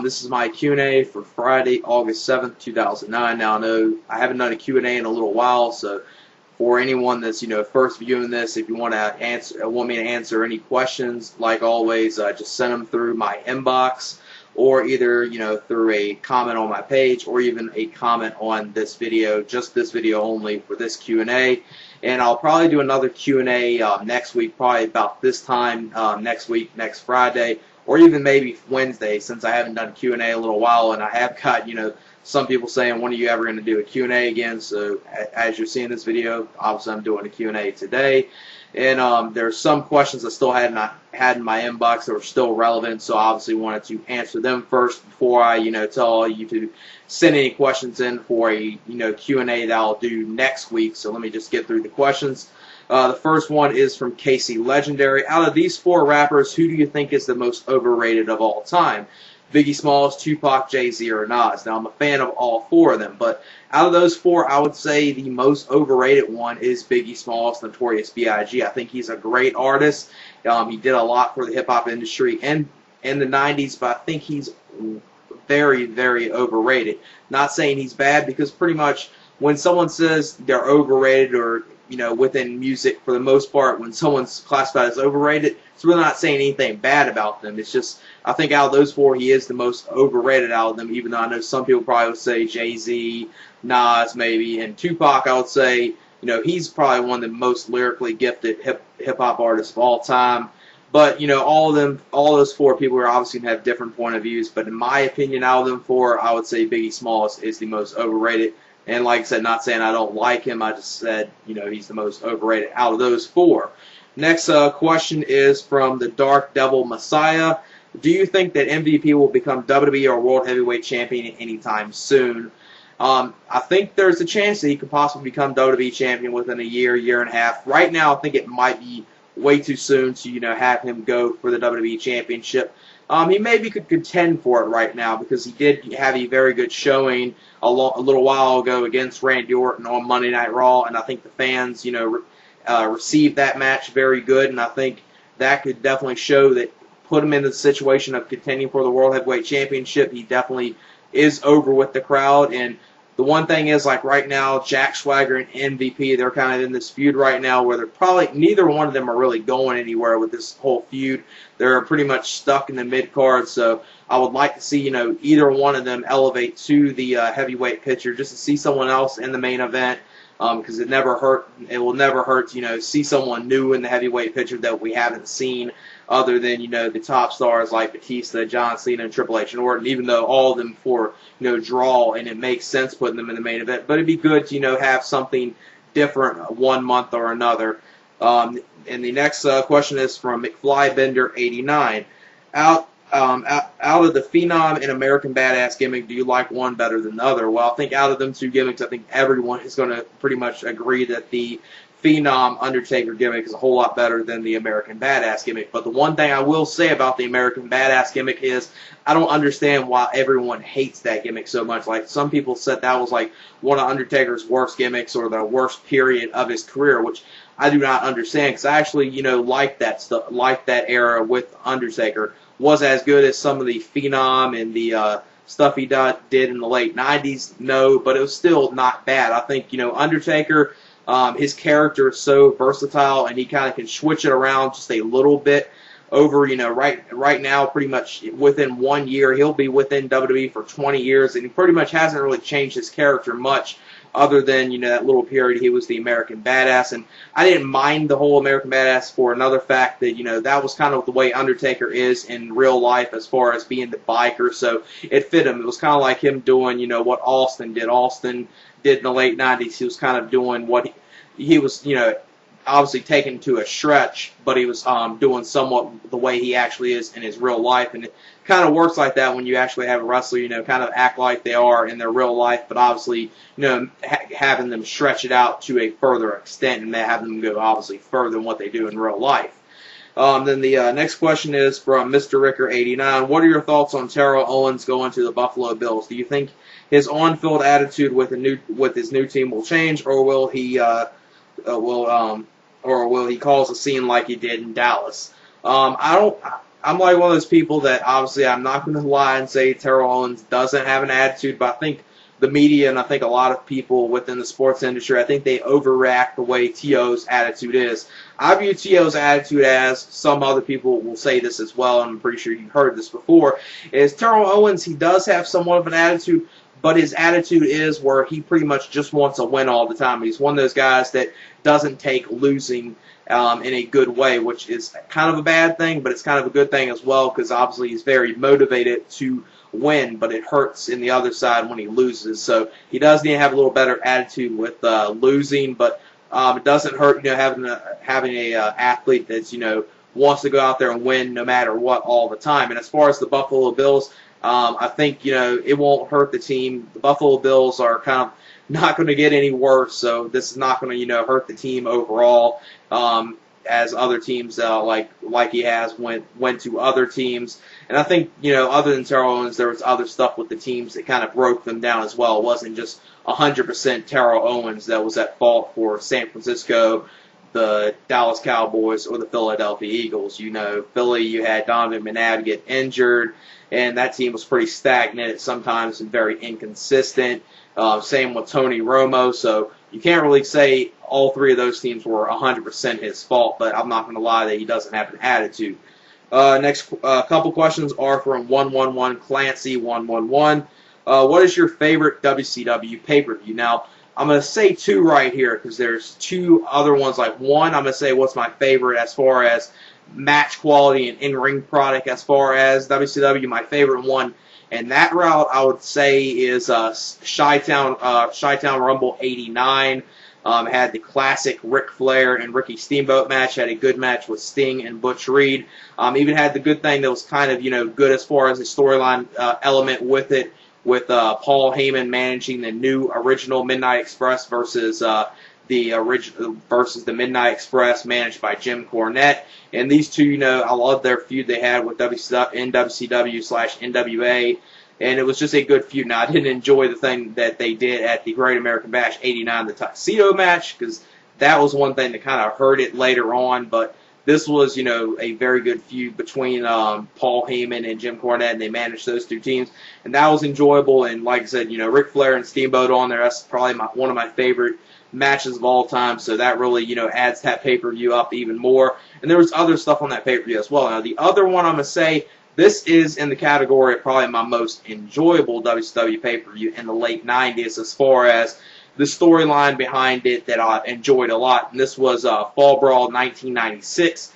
This is my Q&A for Friday, August 7th, 2009. Now, I know I haven't done a Q&A in a little while, so for anyone that's, first viewing this, if you want me to answer any questions, like always, just send them through my inbox, or either, through a comment on my page, or even a comment on this video, just this video only for this Q&A. And I'll probably do another Q&A next week, probably about this time next week, next Friday, or even maybe Wednesday, since I haven't done Q&A a little while, and I have got, some people saying, when are you ever going to do a Q&A again? So as you're seeing this video, obviously I'm doing a Q&A today. And there's some questions I still had in my inbox that were still relevant, so I obviously wanted to answer them first before I, tell all you to send any questions in for a, Q&A that I'll do next week. So let me just get through the questions. The first one is from Casey Legendary. Out of these four rappers, who do you think is the most overrated of all time? Biggie Smalls, Tupac, Jay-Z, or Nas. Now, I'm a fan of all four of them, but out of those four, I would say the most overrated one is Biggie Smalls, Notorious B.I.G. I think he's a great artist. He did a lot for the hip-hop industry in the 90s, but I think he's very, very overrated. Not saying he's bad, because pretty much when someone says they're overrated, or within music, for the most part, when someone's classified as overrated, it's really not saying anything bad about them. It's just, I think out of those four, he is the most overrated out of them, even though I know some people probably would say Jay-Z, Nas maybe, and Tupac, I would say, he's probably one of the most lyrically gifted hip-hop artists of all time. But, all those four people are obviously going to have different point of views, but in my opinion, out of them four, I would say Biggie Smalls is the most overrated. And like I said, not saying I don't like him, I just said, he's the most overrated out of those four. Next question is from the Dark Devil Messiah. Do you think that MVP will become WWE or World Heavyweight Champion anytime soon? I think there's a chance that he could possibly become WWE Champion within a year, year and a half. Right now, I think it might be way too soon to, have him go for the WWE Championship. He maybe could contend for it right now, because he did have a very good showing a little while ago against Randy Orton on Monday Night Raw, and I think the fans, received that match very good, and I think that could definitely show that, put him in the situation of contending for the World Heavyweight Championship. He definitely is over with the crowd. And the one thing is, like right now, Jack Swagger and MVP, they're kind of in this feud right now where they're probably, neither one of them are really going anywhere with this whole feud. They're pretty much stuck in the mid-card, so I would like to see, either one of them elevate to the heavyweight picture, just to see someone else in the main event, because it will never hurt to, see someone new in the heavyweight picture that we haven't seen, other than, the top stars like Batista, John Cena, and Triple H and Orton, even though all of them for, draw, and it makes sense putting them in the main event. But it'd be good to, have something different one month or another. And the next question is from McFlybender89. Out of the Phenom and American Badass gimmick, do you like one better than the other? Well, I think out of them two gimmicks, I think everyone is going to pretty much agree that the Phenom Undertaker gimmick is a whole lot better than the American Badass gimmick. But the one thing I will say about the American Badass gimmick is I don't understand why everyone hates that gimmick so much. Like, some people said that was like one of Undertaker's worst gimmicks, or the worst period of his career, which I do not understand, because I actually, like that stuff, like that era with Undertaker. Was as good as some of the Phenom and the stuff he did in the late 90s? No, but it was still not bad. I think, Undertaker, his character is so versatile, and he kind of can switch it around just a little bit over, right now, pretty much within 1 year, he'll be within WWE for 20 years, and he pretty much hasn't really changed his character much, other than, that little period he was the American Badass. And I didn't mind the whole American Badass for another fact that, that was kind of the way Undertaker is in real life as far as being the biker, so it fit him. It was kind of like him doing, what Austin did. Austin did in the late 90s. He was kind of doing what he was, obviously taken to a stretch, but he was doing somewhat the way he actually is in his real life. And it kind of works like that when you actually have a wrestler, kind of act like they are in their real life, but obviously, having them stretch it out to a further extent, and having them go obviously further than what they do in real life. Then the next question is from Mr. Ricker89. What are your thoughts on Terrell Owens going to the Buffalo Bills? Do you think his on-field attitude with his new team will change, or will he cause a scene like he did in Dallas? I'm like one of those people that obviously I'm not going to lie and say Terrell Owens doesn't have an attitude, but I think the media and I think a lot of people within the sports industry, I think they overreact the way T.O.'s attitude is. I view T.O.'s attitude as, some other people will say this as well, and I'm pretty sure you've heard this before, is Terrell Owens, he does have somewhat of an attitude, but his attitude is where he pretty much just wants to win all the time. He's one of those guys that doesn't take losing in a good way, which is kind of a bad thing, but it's kind of a good thing as well because obviously he's very motivated to win, but it hurts in the other side when he loses. So he does need to have a little better attitude with losing, but it doesn't hurt, having a athlete that's wants to go out there and win no matter what all the time. And as far as the Buffalo Bills, I think it won't hurt the team. The Buffalo Bills are kind of not going to get any worse, so this is not going to hurt the team overall. As other teams like he has went to other teams, and I think other than Terrell Owens, there was other stuff with the teams that kind of broke them down as well. It wasn't just 100% Terrell Owens that was at fault for San Francisco, the Dallas Cowboys, or the Philadelphia Eagles. Philly, you had Donovan McNabb get injured, and that team was pretty stagnant sometimes and very inconsistent. Same with Tony Romo, so you can't really say all three of those teams were 100% his fault, but I'm not going to lie that he doesn't have an attitude. Next couple questions are from 111 Clancy 111. What is your favorite WCW pay-per-view? Now, I'm going to say two right here because there's two other ones. Like one, I'm going to say what's my favorite as far as match quality and in-ring product as far as WCW. My favorite one, and that route I would say is Chi-Town Rumble '89. Had the classic Ric Flair and Ricky Steamboat match. Had a good match with Sting and Butch Reed. Even had the good thing that was kind of good as far as the storyline element with it, with Paul Heyman managing the new original Midnight Express versus the Midnight Express managed by Jim Cornette. And these two, I love their feud they had with WCW/NWA. And it was just a good feud. Now, I didn't enjoy the thing that they did at the Great American Bash '89, the Tuxedo match, because that was one thing that kind of hurt it later on. But this was, a very good feud between Paul Heyman and Jim Cornette, and they managed those two teams. And that was enjoyable. And like I said, Ric Flair and Steamboat on there, that's probably one of my favorite matches of all time. So that really, adds that pay-per-view up even more. And there was other stuff on that pay-per-view as well. Now, the other one I'm going to say, this is in the category of probably my most enjoyable WCW pay-per-view in the late 90s as far as the storyline behind it that I enjoyed a lot. And this was Fall Brawl 1996.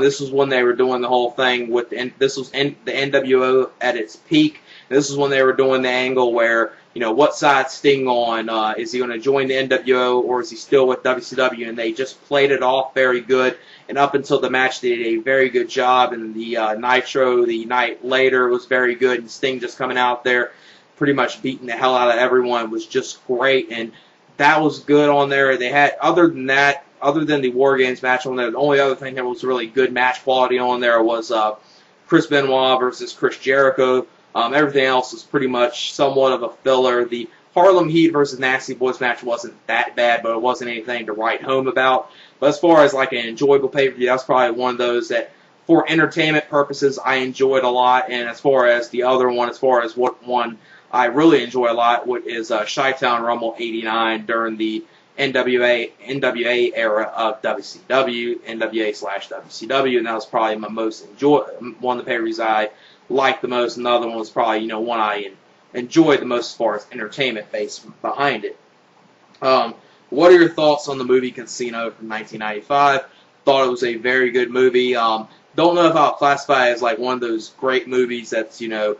This was when they were doing the whole thing with this was the NWO at its peak. This is when they were doing the angle where, what side Sting on? Is he going to join the NWO or is he still with WCW? And they just played it off very good. And up until the match, they did a very good job. And the Nitro the night later was very good. And Sting just coming out there, pretty much beating the hell out of everyone, was just great. And that was good on there. They had, other than the War Games match on there, the only other thing that was really good match quality on there was Chris Benoit versus Chris Jericho. Everything else was pretty much somewhat of a filler. The Harlem Heat versus Nasty Boys match wasn't that bad, but it wasn't anything to write home about. But as far as like an enjoyable pay-per-view, that's probably one of those that, for entertainment purposes, I enjoyed a lot. And as far as the other one, as far as what one I really enjoy a lot, is Chi-Town Rumble '89 during the NWA era of WCW, NWA/WCW, and that was probably my most one of the pay-per-views I liked the most. Another one was probably one I enjoyed the most as far as entertainment base behind it. What are your thoughts on the movie Casino from 1995? Thought it was a very good movie. Don't know if I'll classify it as like one of those great movies that's a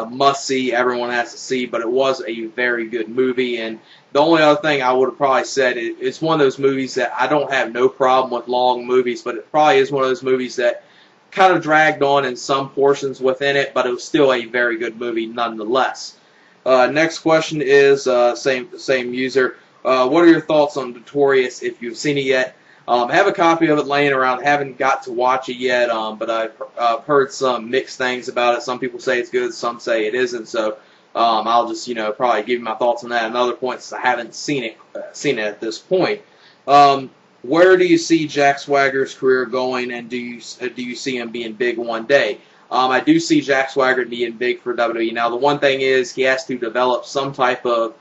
must-see, everyone has to see, but it was a very good movie. And the only other thing I would have probably said, it's one of those movies that I don't have no problem with long movies, but it probably is one of those movies that kind of dragged on in some portions within it, but it was still a very good movie nonetheless. Next question is same user. What are your thoughts on Notorious, if you've seen it yet? I have a copy of it laying around. Haven't got to watch it yet, but I've heard some mixed things about it. Some people say it's good, some say it isn't. So I'll just probably give you my thoughts on that at another point, since I haven't seen it at this point. Where do you see Jack Swagger's career going, and do you see him being big one day? I do see Jack Swagger being big for WWE. Now, the one thing is he has to develop some type of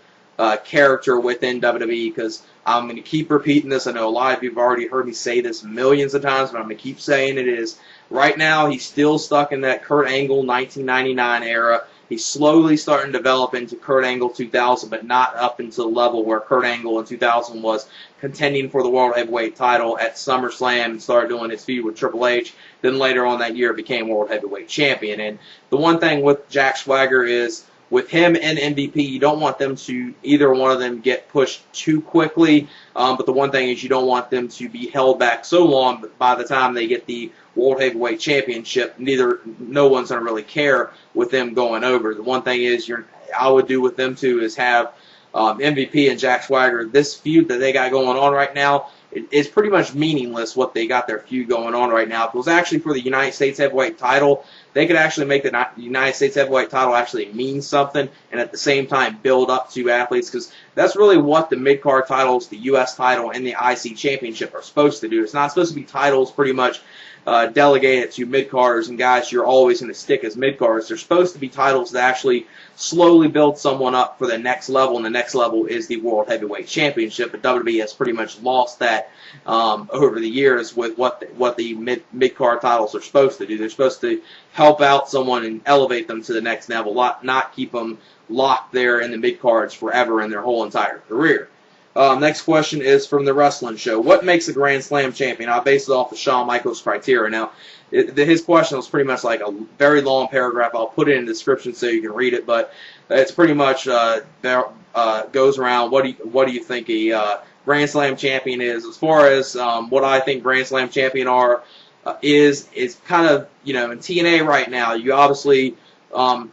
character within WWE, because I'm going to keep repeating this. I know a lot of you have already heard me say this millions of times, but I'm going to keep saying it is. Right now, he's still stuck in that Kurt Angle 1999 era. He's slowly starting to develop into Kurt Angle 2000, but not up into the level where Kurt Angle in 2000 was contending for the World Heavyweight title at SummerSlam and started doing his feud with Triple H. Then later on that year became World Heavyweight Champion. And the one thing with Jack Swagger is, with him and MVP, you don't want them to, either one of them, get pushed too quickly. But the one thing is you don't want them to be held back so long that by the time they get the World Heavyweight Championship, no one's going to really care with them going over. The one thing is I would do with them two is have MVP and Jack Swagger. This feud that they got going on right now, it's pretty much meaningless what they got their feud going on right now. If it was actually for the United States Heavyweight title, they could actually make the United States Heavyweight title actually mean something, and at the same time build up to athletes, because that's really what the mid-card titles, the U.S. title, and the IC Championship are supposed to do. It's not supposed to be titles pretty much delegated to mid-carders and guys you're always going to stick as mid-carders. They're supposed to be titles that actually slowly build someone up for the next level, and the next level is the World Heavyweight Championship. But WWE has pretty much lost that over the years with what the mid-card titles are supposed to do. They're supposed to help out someone and elevate them to the next level, not keep them locked there in the mid-cards forever in their whole entire career. Next question is from the Wrestling Show. What makes a Grand Slam champion? I based it off of Shawn Michaels' criteria. Now, his question was pretty much like a very long paragraph. I'll put it in the description so you can read it, but it's pretty much goes around what do you think a Grand Slam champion is. As far as what I think Grand Slam champion is kind of, in TNA right now, you obviously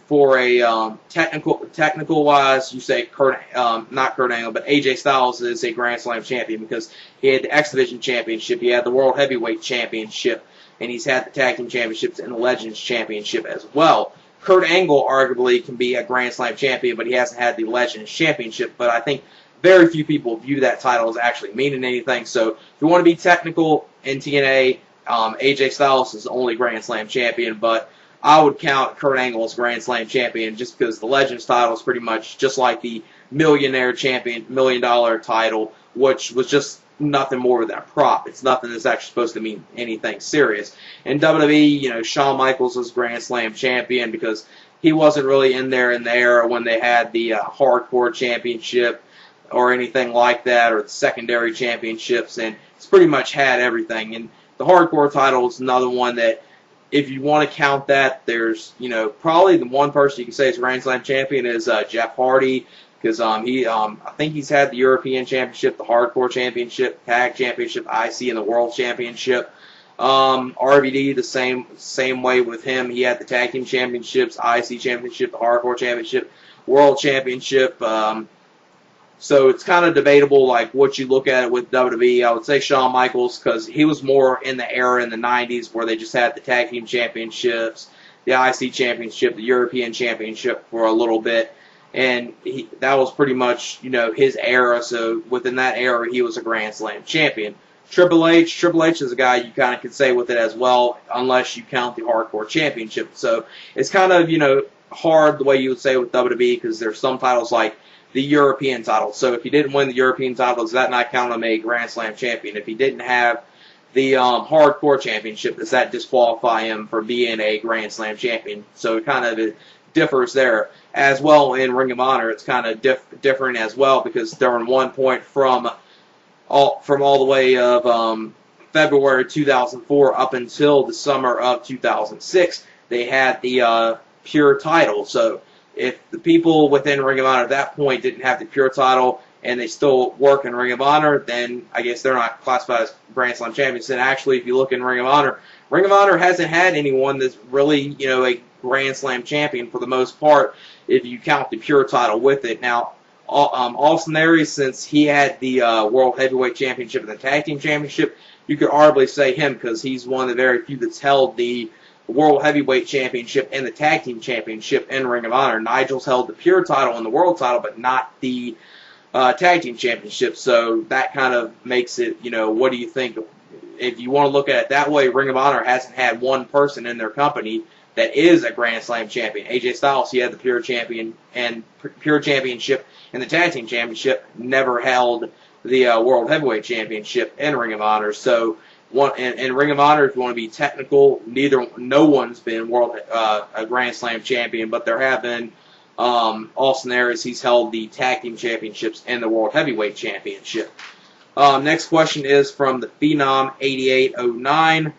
for a technical wise, you say not Kurt Angle, but AJ Styles is a Grand Slam champion because he had the X Division Championship, he had the World Heavyweight Championship, and he's had the Tag Team Championships and the Legends Championship as well. Kurt Angle arguably can be a Grand Slam champion, but he hasn't had the Legends Championship. But I think very few people view that title as actually meaning anything. So if you want to be technical in TNA, AJ Styles is the only Grand Slam champion, but I would count Kurt Angle as Grand Slam champion just because the Legends title is pretty much just like the Millionaire Champion, $1 million title, which was just nothing more than a prop. It's nothing that's actually supposed to mean anything serious. In WWE, Shawn Michaels was Grand Slam champion because he wasn't really in the era when they had the Hardcore Championship or anything like that, or the secondary championships, and it's pretty much had everything. And the Hardcore title is another one that, if you want to count that, there's, probably the one person you can say is Grand Slam champion is Jeff Hardy, because I think he's had the European Championship, the Hardcore Championship, Tag Championship, IC, and the World Championship. RVD, the same way with him. He had the Tag Team Championships, IC Championship, the Hardcore Championship, World Championship. So it's kind of debatable, like, what you look at it with WWE. I would say Shawn Michaels, because he was more in the era in the 90s where they just had the Tag Team Championships, the IC Championship, the European Championship for a little bit. And that was pretty much, his era. So within that era, he was a Grand Slam champion. Triple H is a guy you kind of could say with it as well, unless you count the Hardcore Championship. So it's kind of, hard the way you would say with WWE, because there's some titles like the European title. So if he didn't win the European title, does that not count him a Grand Slam champion? If he didn't have the Hardcore Championship, does that disqualify him for being a Grand Slam champion? So it kind of differs there. As well, in Ring of Honor, it's kind of different as well, because during one point from all the way of February 2004 up until the summer of 2006, they had the pure title. So if the people within Ring of Honor at that point didn't have the pure title and they still work in Ring of Honor, then I guess they're not classified as Grand Slam champions. And actually, if you look in Ring of Honor hasn't had anyone that's really, a Grand Slam champion for the most part, if you count the pure title with it. Now, Austin Aries, since he had the World Heavyweight Championship and the Tag Team Championship, you could arguably say him, because he's one of the very few that's held the World Heavyweight Championship and the Tag Team Championship in Ring of Honor. Nigel's held the pure title and the world title, but not the tag team championships. So that kind of makes it, what do you think? If you want to look at it that way, Ring of Honor hasn't had one person in their company that is a Grand Slam champion. AJ Styles, he had the Pure Champion and Pure Championship and the Tag Team Championship, never held the World Heavyweight Championship in Ring of Honor. So in Ring of Honor, if you want to be technical, no one's been a Grand Slam champion, but there have been Austin Aries. He's held the Tag Team Championships and the World Heavyweight Championship. Next question is from the Phenom 8809.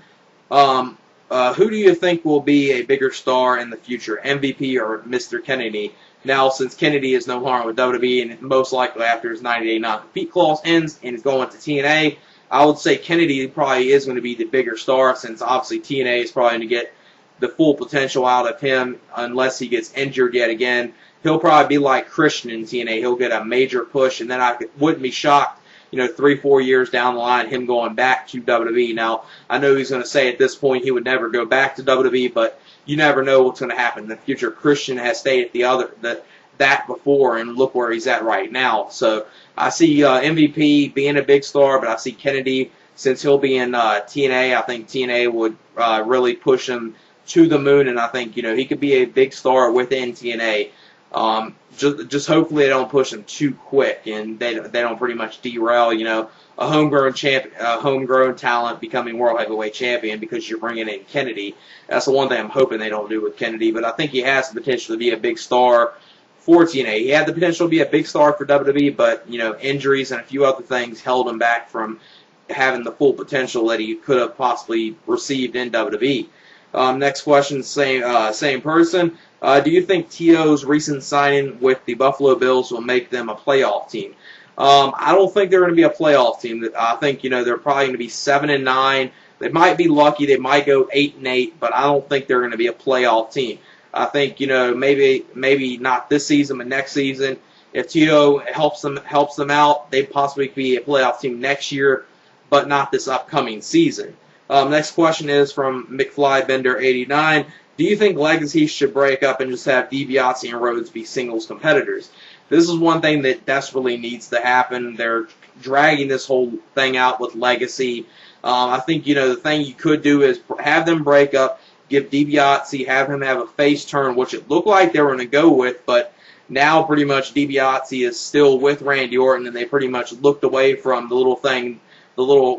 Who do you think will be a bigger star in the future, MVP or Mr. Kennedy? Now, since Kennedy is no longer with WWE, and most likely after his 90-day non-compete clause ends and is going to TNA, I would say Kennedy probably is going to be the bigger star, since obviously TNA is probably going to get the full potential out of him unless he gets injured yet again. He'll probably be like Christian in TNA. He'll get a major push, and then I wouldn't be shocked 3-4 years down the line, him going back to WWE. Now, I know he's going to say at this point he would never go back to WWE, but you never know what's going to happen in the future. Christian has stayed at that before, and look where he's at right now. So I see MVP being a big star, but I see Kennedy, since he'll be in TNA, I think TNA would really push him to the moon, and I think he could be a big star within TNA. Just hopefully they don't push him too quick, and they don't pretty much derail a homegrown talent becoming World Heavyweight Champion because you're bringing in Kennedy. That's the one thing I'm hoping they don't do with Kennedy, but I think he has the potential to be a big star for TNA. He had the potential to be a big star for WWE, but injuries and a few other things held him back from having the full potential that he could have possibly received in WWE. Next question, same person. Do you think T.O.'s recent signing with the Buffalo Bills will make them a playoff team? I don't think they're going to be a playoff team. I think they're probably going to be 7-9. They might be lucky. They might go 8-8, but I don't think they're going to be a playoff team. I think maybe not this season, but next season. If T.O. helps them out, they possibly could be a playoff team next year, but not this upcoming season. Next question is from McFlyBender89. Do you think Legacy should break up and just have DiBiase and Rhodes be singles competitors? This is one thing that desperately needs to happen. They're dragging this whole thing out with Legacy. I think, the thing you could do is have them break up, give DiBiase, have him have a face turn, which it looked like they were going to go with, but now pretty much DiBiase is still with Randy Orton, and they pretty much looked away from the little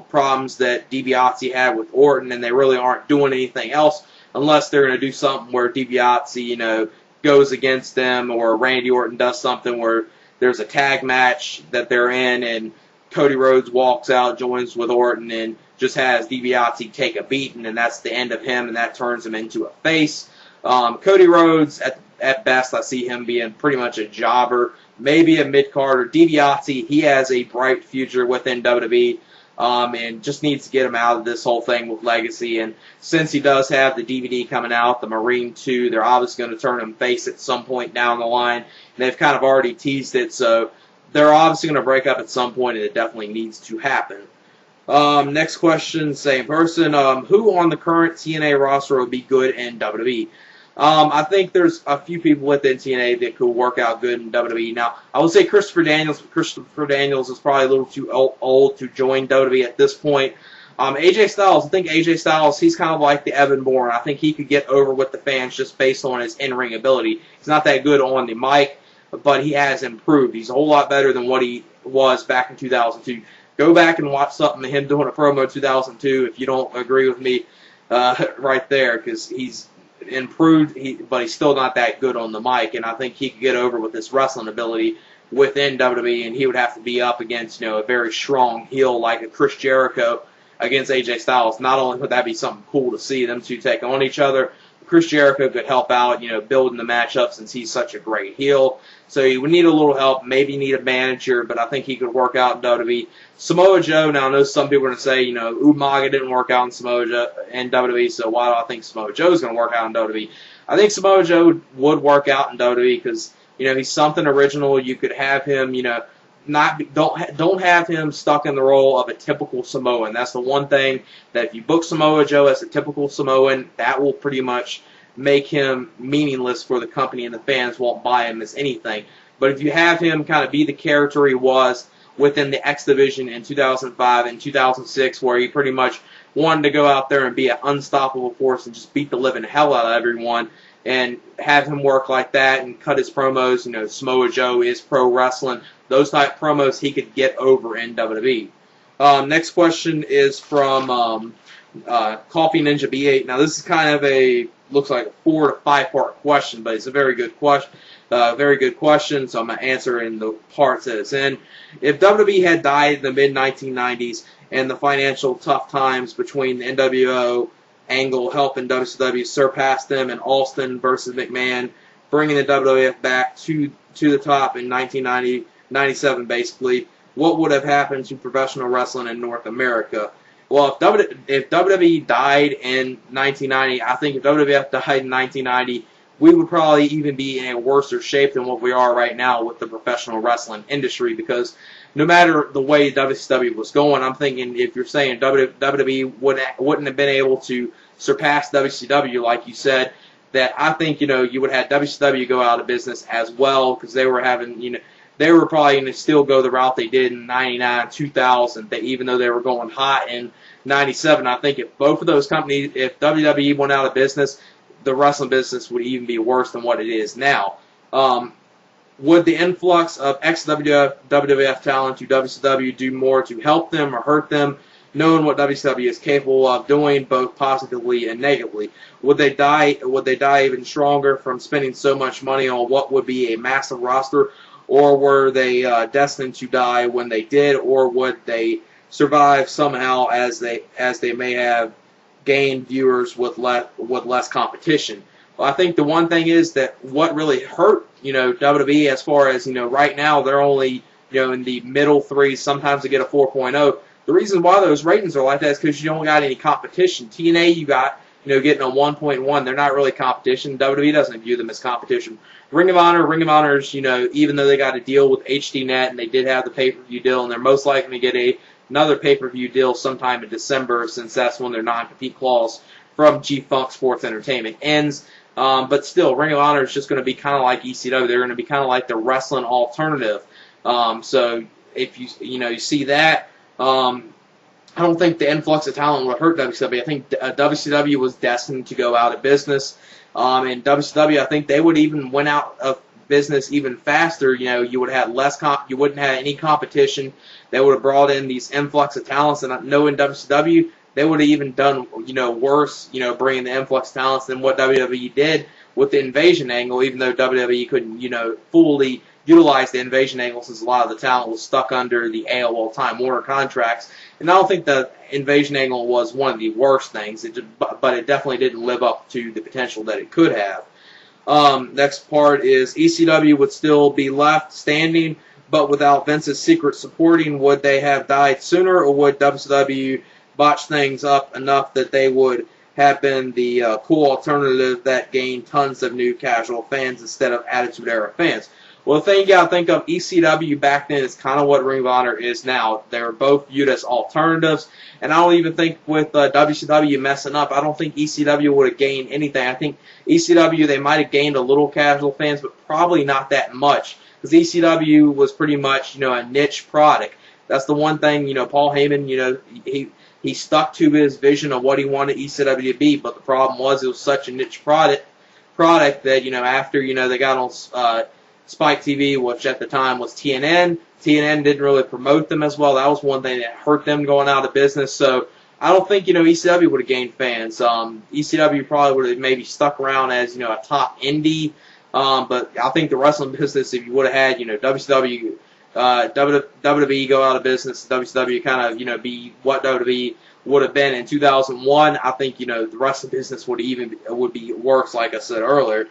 problems that DiBiase had with Orton, and they really aren't doing anything else unless they're going to do something where DiBiase, goes against them, or Randy Orton does something where there's a tag match that they're in, and Cody Rhodes walks out, joins with Orton, and just has DiBiase take a beating, and that's the end of him, and that turns him into a face. Cody Rhodes, at best, I see him being pretty much a jobber, maybe a mid-carder. DiBiase, he has a bright future within WWE. And just needs to get him out of this whole thing with Legacy. And since he does have the DVD coming out, the Marine 2, they're obviously going to turn him face at some point down the line. And they've kind of already teased it, so they're obviously going to break up at some point, and it definitely needs to happen. Next question, same person. Who on the current TNA roster would be good in WWE? I think there's a few people within TNA that could work out good in WWE. Now, I would say Christopher Daniels, but Christopher Daniels is probably a little too old to join WWE at this point. AJ Styles, I think AJ Styles, he's kind of like the Evan Bourne. I think he could get over with the fans just based on his in-ring ability. He's not that good on the mic, but he has improved. He's a whole lot better than what he was back in 2002. Go back and watch something of him doing a promo in 2002 if you don't agree with me right there, because he's improved, but he's still not that good on the mic, and I think he could get over with his wrestling ability within WWE, and he would have to be up against a very strong heel like a Chris Jericho against AJ Styles. Not only would that be something cool to see them two take on each other, Chris Jericho could help out, building the matchup since he's such a great heel. So he would need a little help, maybe need a manager, but I think he could work out in WWE. Samoa Joe, now I know some people are going to say, Umaga didn't work out in WWE, so why do I think Samoa Joe is going to work out in WWE? I think Samoa Joe would work out in WWE because, he's something original. You could have him, don't have him stuck in the role of a typical Samoan. That's the one thing that if you book Samoa Joe as a typical Samoan, that will pretty much make him meaningless for the company, and the fans won't buy him as anything. But if you have him kind of be the character he was within the X Division in 2005 and 2006, where he pretty much wanted to go out there and be an unstoppable force and just beat the living hell out of everyone, and have him work like that and cut his promos, Samoa Joe is pro wrestling, those type promos he could get over in WWE. Next question is from Coffee Ninja B8. Now this is kind of looks like a 4 to 5 part question, but it's a very good question. So I'm going to answer in the parts that it's in. If WWE had died in the mid-1990s and the financial tough times between the NWO, Angle helping WCW surpass them, and Austin versus McMahon bringing the WWF back to the top in 1997 basically, what would have happened to professional wrestling in North America? Well, if WWE died in 1990, I think if WWF died in 1990, we would probably even be in a worse shape than what we are right now with the professional wrestling industry, because no matter the way WCW was going, I'm thinking if you're saying WWE wouldn't have been able to surpass WCW, like you said, that I think, you would have had WCW go out of business as well, because they were having, they were probably going to still go the route they did in 99, 2000, even though they were going hot in 97. I think if both of those companies, if WWE went out of business, the wrestling business would even be worse than what it is now. Would the influx of ex-WWF talent to WCW do more to help them or hurt them, knowing what WCW is capable of doing, both positively and negatively? Would they die even stronger from spending so much money on what would be a massive roster, or were they destined to die when they did, or would they survive somehow as they may have gained viewers with less competition? Well, I think the one thing is that what really hurt, WWE, as far as, right now they're only, in the middle threes, sometimes they get a 4.0. The reason why those ratings are like that is because you don't got any competition. TNA, you got, getting a 1.1. They're not really competition. WWE doesn't view them as competition. Ring of Honor's, even though they got a deal with HDNet and they did have the pay-per-view deal, and they're most likely to get another pay-per-view deal sometime in December, since that's when their non-compete clause from G-Funk Sports Entertainment ends. But still, Ring of Honor is just going to be kind of like ECW. They're going to be kind of like the wrestling alternative. So if you see that, I don't think the influx of talent would hurt WCW. I think WCW was destined to go out of business. And WCW, I think they would even went out of business even faster. You would have you wouldn't have any competition. They would have brought in these influx of talents, and knowing WCW, they would have even done, worse, bringing the influx of talents than what WWE did with the invasion angle, even though WWE couldn't, fully utilize the invasion angle, since a lot of the talent was stuck under the AOL Time Warner contracts. And I don't think the invasion angle was one of the worst things, but it definitely didn't live up to the potential that it could have. Next part is ECW would still be left standing, but without Vince's secret supporting, would they have died sooner, or would WCW botch things up enough that they would have been the cool alternative that gained tons of new casual fans instead of Attitude Era fans? Well, the thing you got to think of, ECW back then is kind of what Ring of Honor is now. They were both viewed as alternatives, and I don't even think with WCW messing up, I don't think ECW would have gained anything. I think ECW, they might have gained a little casual fans, but probably not that much, because ECW was pretty much, a niche product. That's the one thing, Paul Heyman, he stuck to his vision of what he wanted ECW to be, but the problem was it was such a niche product that, after, they got on Spike TV, which at the time was TNN. TNN didn't really promote them as well. That was one thing that hurt them going out of business. So I don't think, ECW would have gained fans. ECW probably would have maybe stuck around as, a top indie. But I think the wrestling business, if you would have had, WWE go out of business, WCW kind of, be what WWE would have been in 2001, I think, the wrestling business would be worse, like I said earlier.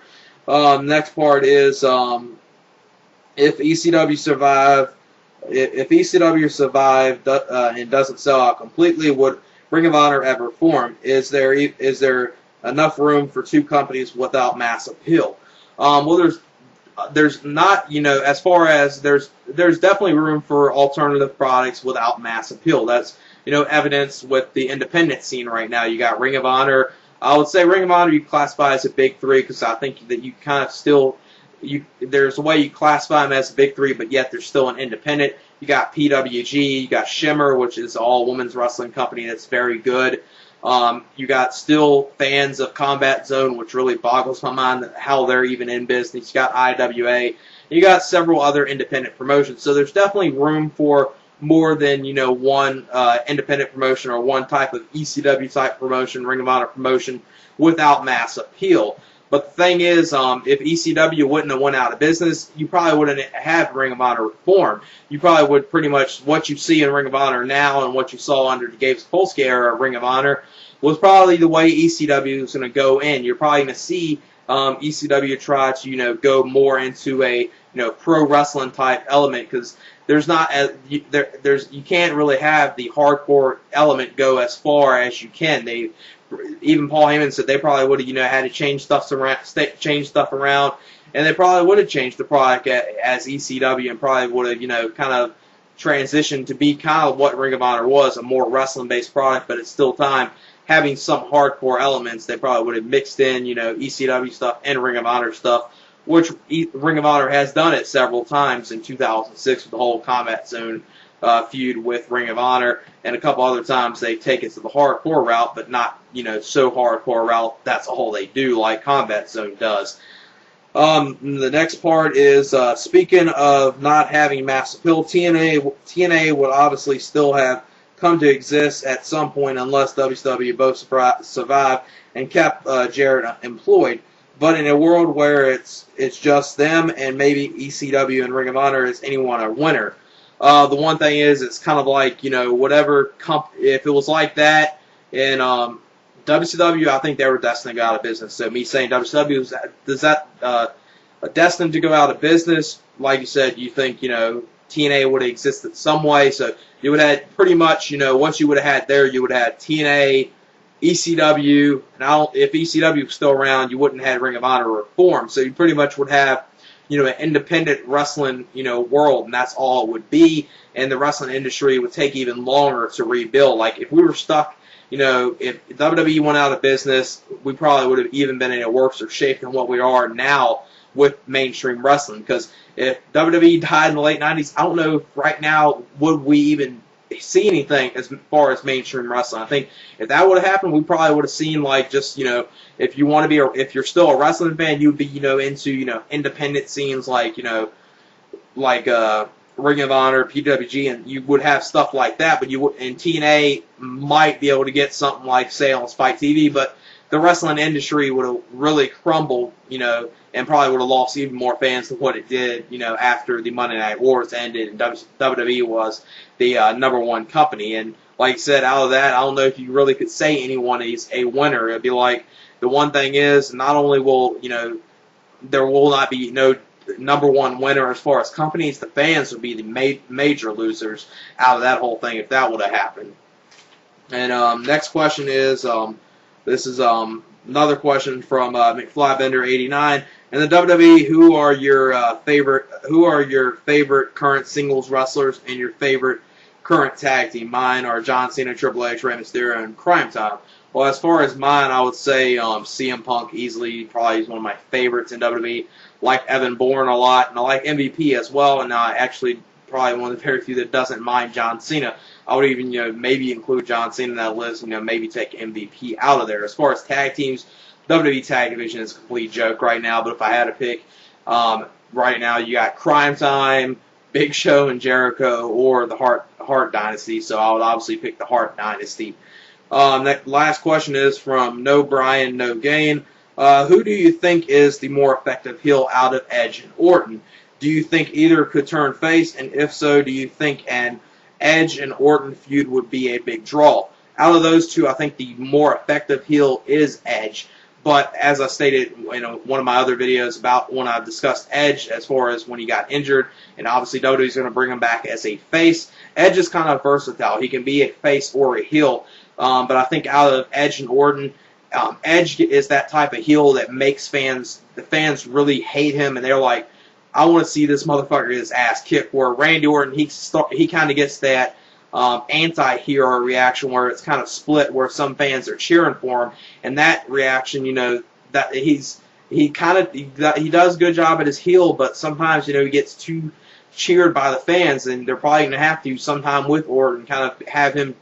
Next part is, if ECW survived and doesn't sell out completely, would Ring of Honor ever form? Is there enough room for two companies without mass appeal? Well, there's not, as far as there's definitely room for alternative products without mass appeal. That's, evidence with the independent scene right now. You got Ring of Honor. I would say Ring of Honor you classify as a big three, because I think that you kind of still, there's a way you classify them as a big three, but yet they're still an independent. You got PWG, you got Shimmer, which is an all women's wrestling company that's very good. You got still fans of Combat Zone, which really boggles my mind how they're even in business. You got IWA. You got several other independent promotions. So there's definitely room for more than, one independent promotion or one type of ECW type promotion, Ring of Honor promotion without mass appeal. But the thing is, if ECW wouldn't have went out of business, you probably wouldn't have Ring of Honor reform. You probably would pretty much, what you see in Ring of Honor now and what you saw under the Gabe Sapolsky era of Ring of Honor was probably the way ECW is going to go in. You're probably going to see ECW try to, go more into a, pro wrestling type element, because there's not you can't really have the hardcore element go as far as you can. Even Paul Heyman said they probably would have, had to change stuff around, and they probably would have changed the product as ECW, and probably would have, kind of transitioned to be kind of what Ring of Honor was, a more wrestling-based product, but it's still time having some hardcore elements. They probably would have mixed in, ECW stuff and Ring of Honor stuff, which Ring of Honor has done it several times in 2006 with the whole Combat Zone feud with Ring of Honor, and a couple other times they take it to the hardcore route, but not, so hardcore route that's all they do like Combat Zone does. The next part is, speaking of not having mass appeal, TNA would obviously still have come to exist at some point unless WCW both survived and kept Jarrett employed. But in a world where it's just them and maybe ECW and Ring of Honor, is anyone a winner? The one thing is, it's kind of like, whatever if it was like that in WCW, I think they were destined to go out of business. So me saying WCW, does that destined to go out of business? Like you said, you think, TNA would have existed some way. So you would have had pretty much, once you would have had there, you would have had TNA, ECW, and if ECW was still around, you wouldn't have had Ring of Honor reform. So you pretty much would have, an independent wrestling, world, and that's all it would be. And the wrestling industry would take even longer to rebuild. Like if we were stuck, if WWE went out of business, we probably would have even been in a worse shape than what we are now with mainstream wrestling. Because if WWE died in the late 90s, I don't know if right now would we even see anything as far as mainstream wrestling. I think if that would have happened, we probably would have seen like just, if you want to be, if you're still a wrestling fan, you'd be, into, independent scenes like, like Ring of Honor, PWG, and you would have stuff like that, but and TNA might be able to get something like, say, on Spike TV, but the wrestling industry would have really crumbled, and probably would have lost even more fans than what it did, after the Monday Night Wars ended and WWE was the number one company. And like I said, out of that, I don't know if you really could say anyone is a winner. It'd be like, the one thing is, not only will, there will not be no number one winner as far as companies, the fans would be the major losers out of that whole thing if that would have happened. And next question is, this is another question from McFlybender89. In the WWE, who are your favorite current singles wrestlers and your favorite current tag team? Mine are John Cena, Triple H, Rey Mysterio, and Crime Time. Well, as far as mine, I would say CM Punk easily probably is one of my favorites in WWE. Like Evan Bourne a lot, and I like MVP as well, and I actually probably one of the very few that doesn't mind John Cena. I would even, maybe include John Cena in that list, maybe take MVP out of there. As far as tag teams, WWE Tag Division is a complete joke right now, but if I had to pick, right now you got Crime Time, Big Show and Jericho, or the Hart Dynasty, so I would obviously pick the Hart Dynasty. That last question is from No Brian, No Gain. Who do you think is the more effective heel out of Edge and Orton? Do you think either could turn face? And if so, do you think an Edge and Orton feud would be a big draw? Out of those two, I think the more effective heel is Edge. But as I stated in one of my other videos about when I discussed Edge as far as when he got injured, and obviously WWE's going to bring him back as a face, Edge is kind of versatile. He can be a face or a heel. But I think out of Edge and Orton, Edge is that type of heel that makes the fans really hate him, and they're like, I want to see this motherfucker get his ass kicked. Where Randy Orton, he kind of gets that anti-hero reaction where it's kind of split, where some fans are cheering for him, and that reaction, that he's he does a good job at his heel, but sometimes he gets too cheered by the fans, and they're probably going to have to sometime with Orton kind of have him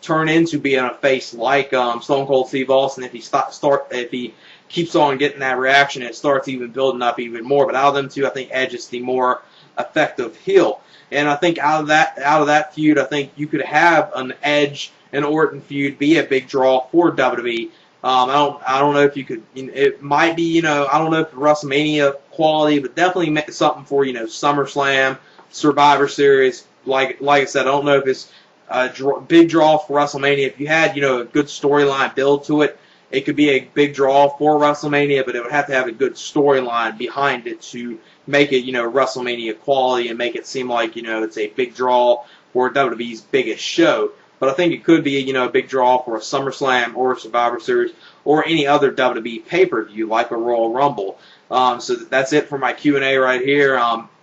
turn into being a face like Stone Cold Steve Austin if he keeps on getting that reaction. It starts even building up even more. But out of them two, I think Edge is the more effective heel. And I think out of that feud, I think you could have an Edge and Orton feud be a big draw for WWE. I don't know if you could. It might be I don't know if WrestleMania quality, but definitely something for SummerSlam, Survivor Series. Like I said, I don't know if it's a big draw for WrestleMania. If you had a good storyline build to it, it could be a big draw for WrestleMania, but it would have to have a good storyline behind it to make it WrestleMania quality and make it seem like it's a big draw for WWE's biggest show. But I think it could be a big draw for a SummerSlam or a Survivor Series or any other WWE pay-per-view like a Royal Rumble. So that's it for my Q&A right here.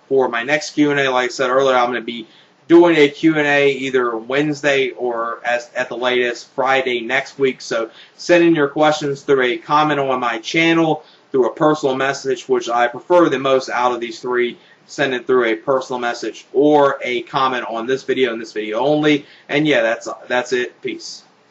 For my next Q&A, like I said earlier, I'm going to be doing a Q&A either Wednesday or at the latest Friday next week. So send in your questions through a comment on my channel, through a personal message, which I prefer the most out of these three. Send it through a personal message or a comment on this video and this video only. And yeah, that's it. Peace.